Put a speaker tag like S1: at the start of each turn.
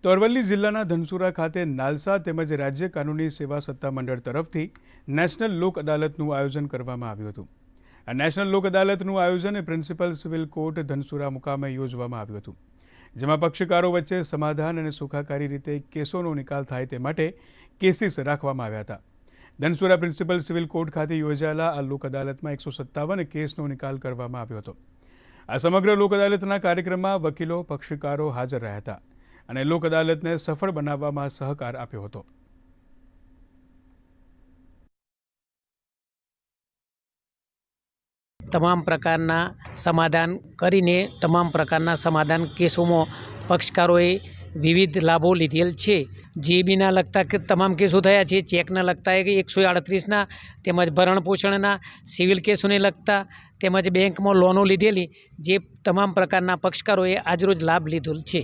S1: તો અરવલ્લી જિલ્લાના ધનસુરા ખાતે નાલસા તેમજ રાજ્ય કાનૂની સેવા સત્તા મંડળ તરફથી નેશનલ લોક અદાલતનું આયોજન કરવામાં આવ્યું હતું. આ નેશનલ લોક અદાલતનું આયોજન પ્રિન્સિપલ સિવિલ કોર્ટ ધનસુરા મુકામે યોજવામાં આવ્યું હતું, જેમાં પક્ષકારો વચ્ચે સમાધાન અને સુખાકારી રીતે કેસોનો નિકાલ થાય તે માટે કેસીસ રાખવામાં આવ્યા હતા. ધનસુરા પ્રિન્સિપલ સિવિલ કોર્ટ ખાતે યોજાયેલા આ લોક અદાલતમાં 157 કેસનો નિકાલ કરવામાં આવ્યો હતો. આ સમગ્ર લોક અદાલતના કાર્યક્રમમાં વકીલો, પક્ષકારો હાજર રહ્યા હતા અને લોક અદાલતને સફળ બનાવવામાં સહકાર આપ્યો હતો.
S2: તમામ પ્રકારના સમાધાન કરીને તમામ પ્રકારના સમાધાન કેસોમાં પક્ષકારોએ વિવિધ લાભો લીધેલ છે. જીબીના લગતા તમામ કેસો થયા છે, ચેકના લગતા 138ના, તેમજ ભરણ પોષણના, સિવિલ કેસોને લગતા તેમજ બેંકમાં લોનો લીધેલી જે તમામ પ્રકારના પક્ષકારોએ આજરોજ લાભ લીધેલ છે.